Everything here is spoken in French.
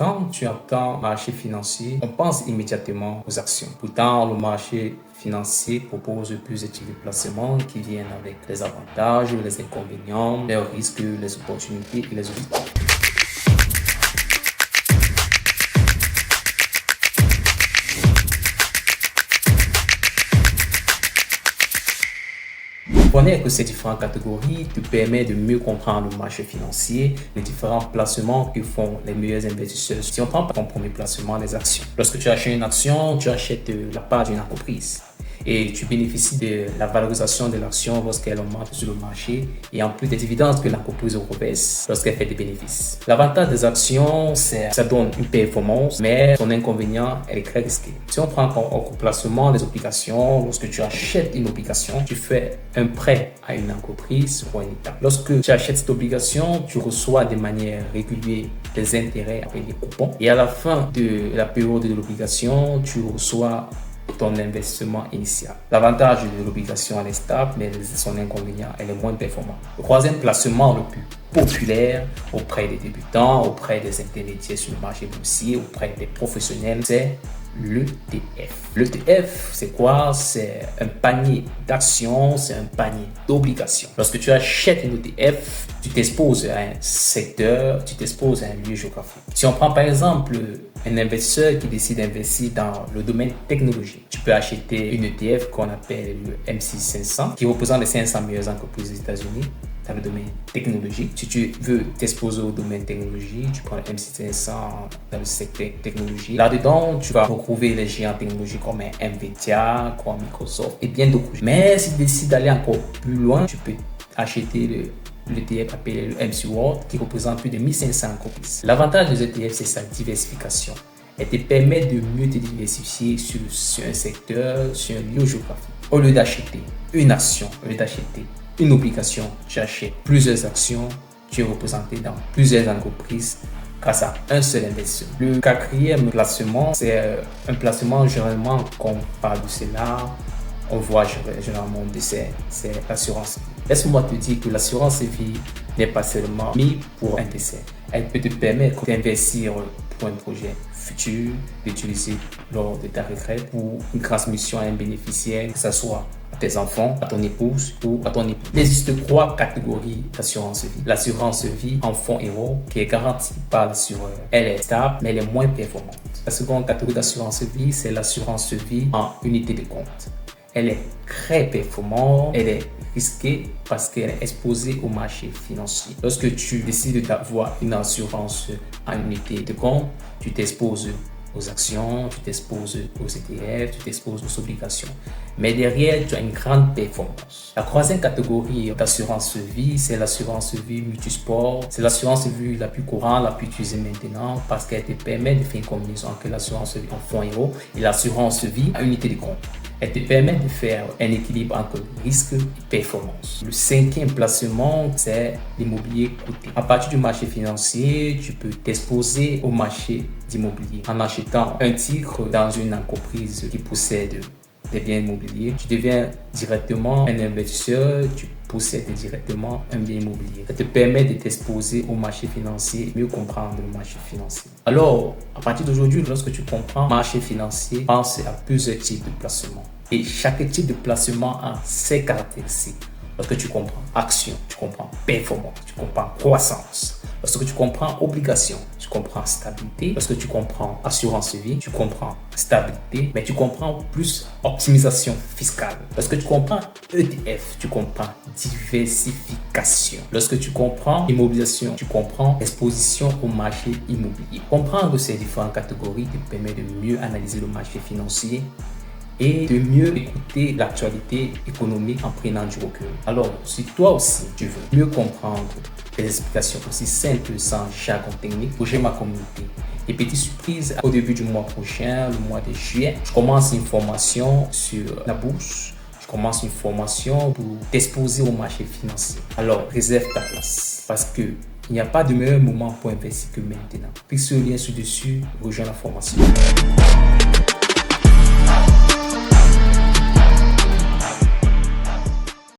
Quand tu entends marché financier, on pense immédiatement aux actions. Pourtant, le marché financier propose plusieurs types de placements qui viennent avec les avantages, les inconvénients, les risques, les opportunités et les obstacles. Connaître ces différentes catégories te permet de mieux comprendre le marché financier, les différents placements que font les meilleurs investisseurs. Si on prend ton premier placement, les actions. Lorsque tu achètes une action, tu achètes la part d'une entreprise et tu bénéficies de la valorisation de l'action lorsqu'elle augmente sur le marché et en plus des dividendes que l'entreprise reverse lorsqu'elle fait des bénéfices. L'avantage des actions, c'est que ça donne une performance, mais son inconvénient, elle est très risquée. Si on prend en placement des obligations, lorsque tu achètes une obligation, tu fais un prêt à une entreprise ou à un État. Lorsque tu achètes cette obligation, tu reçois de manière régulière des intérêts avec des coupons et à la fin de la période de l'obligation, tu reçois ton investissement initial. L'avantage de l'obligation, elle est stable, mais son inconvénient, elle est moins performante. Le troisième placement le plus populaire auprès des débutants, auprès des intermédiaires sur le marché boursier, auprès des professionnels, c'est l'ETF. L'ETF, c'est quoi? C'est un panier d'actions, c'est un panier d'obligations. Lorsque tu achètes une ETF, tu t'exposes à un secteur, tu t'exposes à un lieu géographique. Si on prend par exemple un investisseur qui décide d'investir dans le domaine technologique, tu peux acheter une ETF qu'on appelle le MSCI 500 qui représente les 500 meilleures entreprises des États-Unis dans le domaine technologique. Si tu veux t'exposer au domaine technologique, tu prends le MSCI 500 dans le secteur technologique. Là-dedans, tu vas retrouver les géants technologiques comme Nvidia, comme Microsoft et bien d'autres. Mais si tu décides d'aller encore plus loin, tu peux acheter l'ETF appelé le MSCI World qui représente plus de 1500 entreprises. L'avantage des ETF, c'est sa diversification. Elle te permet de mieux te diversifier sur un secteur, sur un lieu géographique. Au lieu d'acheter une action, au lieu d'acheter une obligation, tu achètes plusieurs actions, tu es représenté dans plusieurs entreprises grâce à un seul investisseur. Le quatrième placement, c'est un placement généralement, quand on parle de cela, on voit généralement c'est l'assurance vie. Laisse-moi te dire que l'assurance vie n'est pas seulement mise pour un décès. Elle peut te permettre d'investir pour un projet futur, d'utiliser lors de ta retraite pour une transmission à un bénéficiaire, que ce soit à tes enfants, à ton épouse ou à ton époux. Il existe 3 catégories d'assurance vie. L'assurance vie en fonds euros qui est garantie par l'assureur. Elle est stable, mais elle est moins performante. La seconde catégorie d'assurance vie, c'est l'assurance vie en unité de compte. Elle est très performante, elle est risquée parce qu'elle est exposée au marché financier. Lorsque tu décides d'avoir une assurance en unité de compte, tu t'exposes aux actions, tu t'exposes aux ETF, tu t'exposes aux obligations. Mais derrière, tu as une grande performance. La troisième catégorie d'assurance vie, c'est l'assurance vie multisport. C'est l'assurance vie la plus courante, la plus utilisée maintenant parce qu'elle te permet de faire une combinaison entre l'assurance vie en fonds euros et l'assurance vie en unité de compte. Elle te permet de faire un équilibre entre risque et performance. Le cinquième placement, c'est l'immobilier coté. À partir du marché financier, tu peux t'exposer au marché d'immobilier en achetant un titre dans une entreprise qui possède des biens immobiliers. Tu deviens directement un investisseur, tu possèdes directement un bien immobilier. Ça te permet de t'exposer au marché financier, mieux comprendre le marché financier. Alors, à partir d'aujourd'hui, lorsque tu comprends le marché financier, pense à plusieurs types de placements. Et chaque type de placement a ses caractéristiques. Lorsque tu comprends action, tu comprends performance, tu comprends croissance. Lorsque tu comprends obligation, tu comprends stabilité. Lorsque tu comprends assurance vie, tu comprends stabilité, mais tu comprends plus optimisation fiscale. Lorsque tu comprends ETF, tu comprends diversification. Lorsque tu comprends immobilisation, tu comprends exposition au marché immobilier. Comprendre ces différentes catégories te permet de mieux analyser le marché financier et de mieux écouter l'actualité économique en prenant du recul. Alors, si toi aussi tu veux mieux comprendre des explications aussi simples sans jargon technique, rejoins ma communauté. Et petite surprise, au début du mois prochain, le mois de juillet, je commence une formation sur la bourse. Je commence une formation pour t'exposer au marché financier. Alors, réserve ta place parce que il n'y a pas de meilleur moment pour investir que maintenant. Clique sur le lien ci-dessus, rejoins la formation.